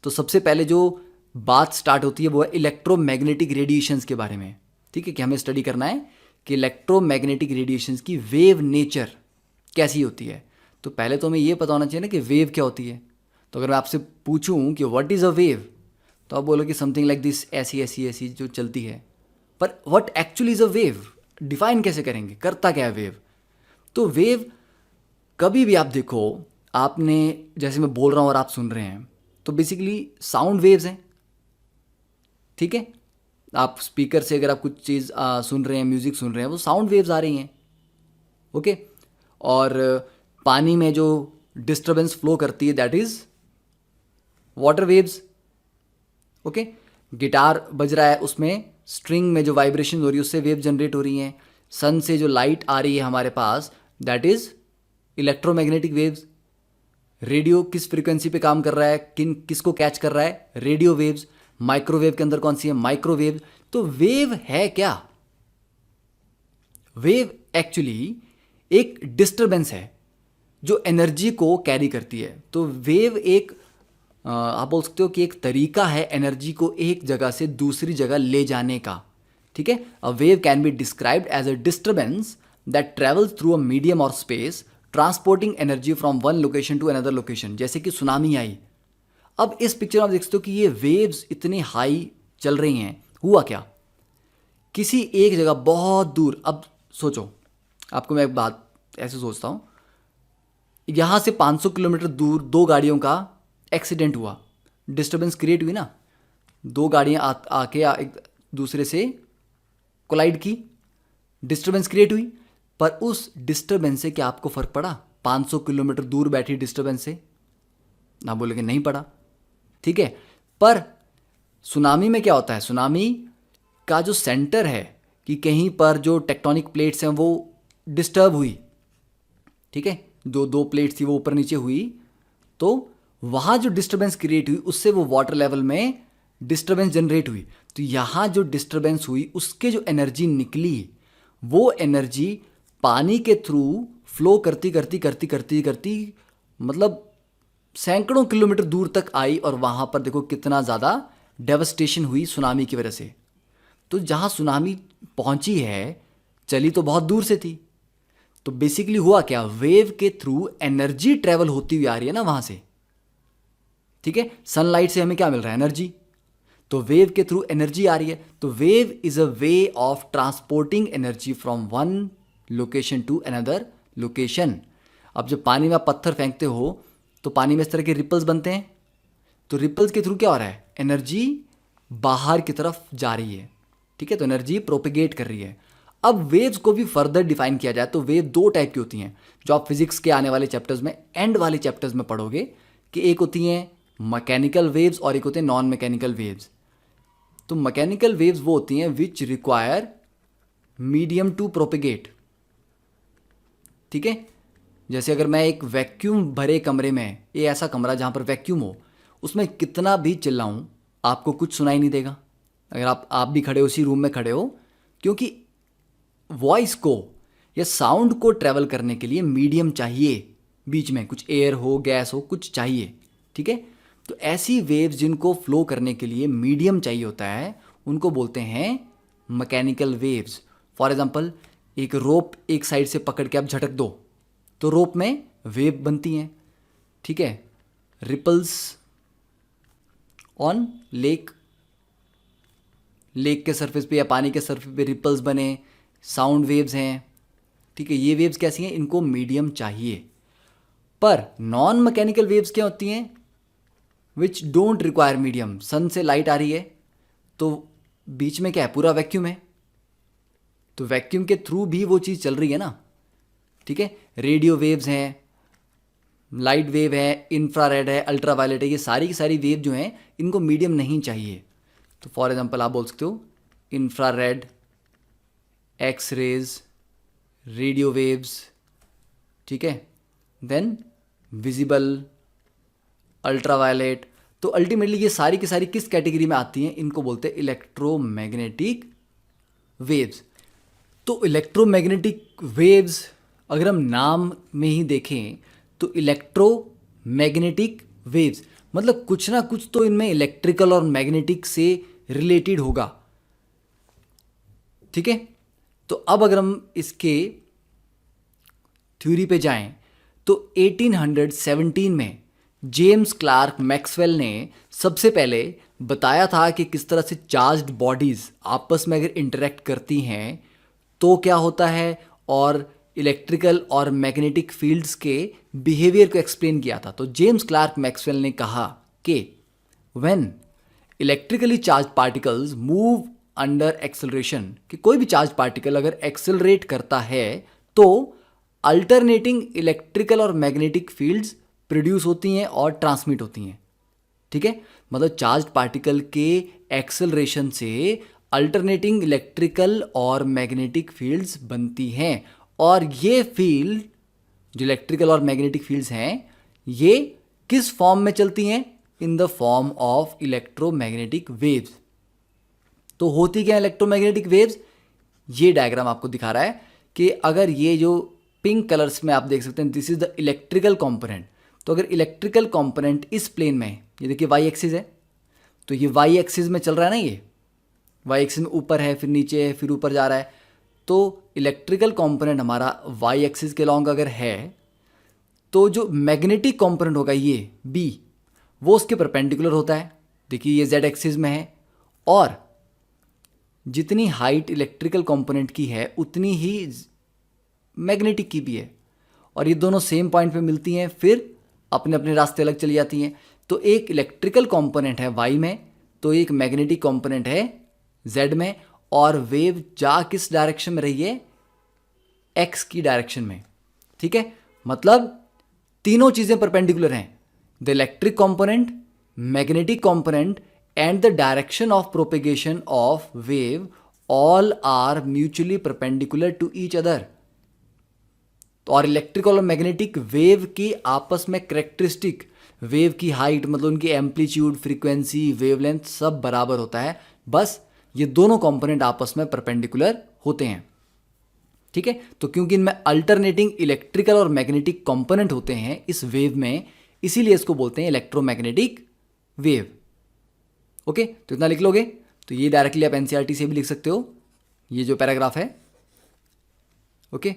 तो सबसे पहले जो बात स्टार्ट होती है वो है इलेक्ट्रोमैग्नेटिक रेडिएशंस के बारे में। ठीक है, कि हमें स्टडी करना है कि इलेक्ट्रोमैग्नेटिक रेडिएशंस की वेव नेचर कैसी होती है। तो पहले तो हमें ये पता होना चाहिए ना कि वेव क्या होती है। तो अगर मैं आपसे पूछूं कि व्हाट इज़ अ वेव, तो आप बोलोगे समथिंग लाइक दिस, ऐसी ऐसी ऐसी जो चलती है। पर what actually is a wave, define कैसे करेंगे, करता क्या है वेव। तो वेव कभी भी आप देखो, आपने जैसे मैं बोल रहा हूँ और आप सुन रहे हैं, तो बेसिकली साउंड वेव्स हैं। ठीक है, आप स्पीकर से अगर आप कुछ चीज़ सुन रहे हैं, म्यूज़िक सुन रहे हैं, वो साउंड वेव्स आ रही हैं। ओके, और पानी में जो डिस्टरबेंस फ्लो करती है that is water waves. Okay, guitar बज रहा है, उसमें स्ट्रिंग में जो वाइब्रेशन हो रही है उससे वेव जनरेट हो रही हैं। सन से जो लाइट आ रही है हमारे पास that is electromagnetic waves. Radio किस फ्रीक्वेंसी पे काम कर रहा है, किसको कैच कर रहा है, रेडियो वेव्स। माइक्रोवेव के अंदर कौन सी है, माइक्रोवेव। तो वेव है क्या, वेव एक्चुअली एक डिस्टरबेंस है जो एनर्जी को कैरी करती है। तो वेव एक आप बोल सकते हो कि एक तरीका है एनर्जी को एक जगह से दूसरी जगह ले जाने का। ठीक है, a wave can be described as a disturbance that travels through a medium और space, transporting energy from one location to another location. जैसे कि सुनामी आई, अब इस पिक्चर में आप देख सकते हो कि ये वेव्स इतनी हाई चल रही हैं। हुआ क्या, किसी एक जगह बहुत दूर, अब सोचो, आपको मैं एक बात ऐसे सोचता हूँ, यहाँ से 500 किलोमीटर दूर दो गाड़ियों का एक्सीडेंट हुआ, डिस्टरबेंस क्रिएट हुई ना। दो गाड़ियाँ आके एक दूसरे से कोलाइड की, डिस्टरबेंस क्रिएट हुई। पर उस डिस्टरबेंस से क्या आपको फ़र्क पड़ा, 500 किलोमीटर दूर बैठी डिस्टरबेंस से? ना बोलेंगे नहीं पड़ा। ठीक है, पर सुनामी में क्या होता है, सुनामी का जो सेंटर है कि कहीं पर जो टेक्टोनिक प्लेट्स हैं वो डिस्टर्ब हुई। ठीक है, जो दो प्लेट्स थी वो ऊपर नीचे हुई, तो वहाँ जो डिस्टरबेंस क्रिएट हुई उससे वो वाटर लेवल में डिस्टरबेंस जनरेट हुई। तो यहाँ जो डिस्टरबेंस हुई उसके जो एनर्जी निकली, वो एनर्जी पानी के थ्रू फ्लो करती करती करती करती करती मतलब सैकड़ों किलोमीटर दूर तक आई, और वहाँ पर देखो कितना ज़्यादा डेवस्टेशन हुई सुनामी की वजह से। तो जहाँ सुनामी पहुँची है, चली तो बहुत दूर से थी। तो बेसिकली हुआ क्या, वेव के थ्रू एनर्जी ट्रेवल होती हुई आ रही है ना वहाँ से। ठीक है, सनलाइट से हमें क्या मिल रहा है, एनर्जी। तो वेव के थ्रू एनर्जी आ रही है। तो wave is a way of transporting energy from one location to another location. अब जब पानी में आप पत्थर फेंकते हो तो पानी में इस तरह के रिपल्स बनते हैं। तो रिपल्स के थ्रू क्या हो रहा है, एनर्जी बाहर की तरफ जा रही है। ठीक है, तो एनर्जी प्रोपेगेट कर रही है। अब वेव्स को भी फर्दर डिफाइन किया जाए तो वेव दो टाइप की होती हैं, जो आप फिजिक्स के आने वाले चैप्टर्स में, एंड वाले चैप्टर्स में पढ़ोगे, कि एक होती हैं मैकेनिकल वेव्स और एक होते हैं नॉन मैकेनिकल वेव्स। तो मैकेनिकल वेव्स वो होती हैं which require medium to propagate. ठीक है, जैसे अगर मैं एक वैक्यूम भरे कमरे में, ये ऐसा कमरा जहाँ पर वैक्यूम हो, उसमें कितना भी चिल्लाऊं आपको कुछ सुनाई नहीं देगा। अगर आप भी खड़े हो उसी रूम में खड़े हो, क्योंकि वॉइस को या साउंड को ट्रैवल करने के लिए मीडियम चाहिए, बीच में कुछ एयर हो, गैस हो, कुछ चाहिए। ठीक है, तो ऐसी वेव्स जिनको फ्लो करने के लिए मीडियम चाहिए होता है उनको बोलते हैं मैकेनिकल वेव्स। फॉर एग्जांपल, एक रोप एक साइड से पकड़ के आप झटक दो तो रोप में वेव बनती हैं। ठीक है, रिपल्स ऑन लेक, लेक के सरफेस पे या पानी के सरफेस पे रिपल्स बने, साउंड वेव्स हैं। ठीक है, ये वेव्स कैसी हैं, इनको मीडियम चाहिए। पर नॉन मैकेनिकल वेव्स क्या होती हैं, विच डोंट रिक्वायर मीडियम। सन से लाइट आ रही है तो बीच में क्या है, पूरा वैक्यूम है, तो वैक्यूम के थ्रू भी वो चीज़ चल रही है ना। ठीक है, रेडियो वेव्स हैं, लाइट वेव है, इंफ्रारेड है, अल्ट्रावायलेट है, ये सारी की सारी वेव जो हैं इनको मीडियम नहीं चाहिए। तो फॉर एग्जांपल आप बोल सकते हो infrared, X rays, radio waves. ठीक है, देन विजिबल, अल्ट्रावायलेट। तो अल्टीमेटली ये सारी की सारी किस कैटेगरी में आती हैं, इनको बोलते हैं इलेक्ट्रोमैग्नेटिक वेव्स। तो इलेक्ट्रोमैग्नेटिक वेव्स अगर हम नाम में ही देखें तो इलेक्ट्रोमैग्नेटिक वेव्स मतलब कुछ ना कुछ तो इनमें इलेक्ट्रिकल और मैग्नेटिक से रिलेटेड होगा। ठीक है, तो अब अगर हम इसके थ्योरी पे जाएं तो 1817 में जेम्स क्लार्क मैक्सवेल ने सबसे पहले बताया था कि किस तरह से चार्ज्ड बॉडीज आपस में अगर इंटरेक्ट करती हैं तो क्या होता है, और इलेक्ट्रिकल और मैग्नेटिक फील्ड्स के बिहेवियर को एक्सप्लेन किया था। तो जेम्स क्लार्क मैक्सवेल ने कहा कि when electrically charge particles move under acceleration, कि कोई भी चार्ज पार्टिकल अगर एक्सेलरेट करता है तो अल्टरनेटिंग इलेक्ट्रिकल और मैग्नेटिक फील्ड्स प्रोड्यूस होती हैं और ट्रांसमिट होती हैं। ठीक है, मतलब चार्ज पार्टिकल के एक्सेलरेशन से अल्टरनेटिंग इलेक्ट्रिकल और मैग्नेटिक फील्ड्स बनती हैं, और ये फील्ड जो इलेक्ट्रिकल और मैग्नेटिक फील्ड्स हैं ये किस फॉर्म में चलती हैं, in the form of electromagnetic waves. तो होती क्या इलेक्ट्रोमैग्नेटिक वेव्स, ये डायग्राम आपको दिखा रहा है कि अगर ये जो पिंक कलर्स में आप देख सकते हैं, this is the electrical component. तो अगर इलेक्ट्रिकल कंपोनेंट इस प्लेन में, ये देखिए वाई एक्सिस है, तो ये वाई एक्सिस में चल रहा है ना, ये वाई एक्सिस में ऊपर है, फिर नीचे है, फिर ऊपर जा रहा है। तो इलेक्ट्रिकल कंपोनेंट हमारा वाई एक्सिस के लॉन्ग अगर है, तो जो मैग्नेटिक कंपोनेंट होगा ये बी, वो उसके परपेंडिकुलर होता है। देखिए ये जेड एक्सिस में है, और जितनी हाइट इलेक्ट्रिकल कंपोनेंट की है उतनी ही मैग्नेटिक की भी है, और ये दोनों सेम पॉइंट पे मिलती हैं, फिर अपने अपने रास्ते अलग चली जाती हैं। तो एक इलेक्ट्रिकल कंपोनेंट है वाई में, तो एक मैग्नेटिक कंपोनेंट है जेड में, और वेव जा किस डायरेक्शन में रही है, एक्स की डायरेक्शन में। ठीक है, मतलब तीनों चीजें परपेंडिकुलर हैं, the electric component, magnetic component and the direction of propagation of wave all are mutually perpendicular to each other. और इलेक्ट्रिकल और मैग्नेटिक वेव की आपस में करेक्टरिस्टिक, वेव की हाइट मतलब उनकी एम्पलीट्यूड, फ्रीक्वेंसी, वेवलेंथ सब बराबर होता है, बस ये दोनों कंपोनेंट आपस में परपेंडिकुलर होते हैं। ठीक है, तो क्योंकि इनमें अल्टरनेटिंग इलेक्ट्रिकल और मैग्नेटिक कंपोनेंट होते हैं इस वेव में, इसीलिए इसको बोलते हैं इलेक्ट्रोमैग्नेटिक वेव। ओके, तो इतना लिख लोगे, तो ये डायरेक्टली आप एनसीईआरटी से भी लिख सकते हो, ये जो पैराग्राफ है। ओके।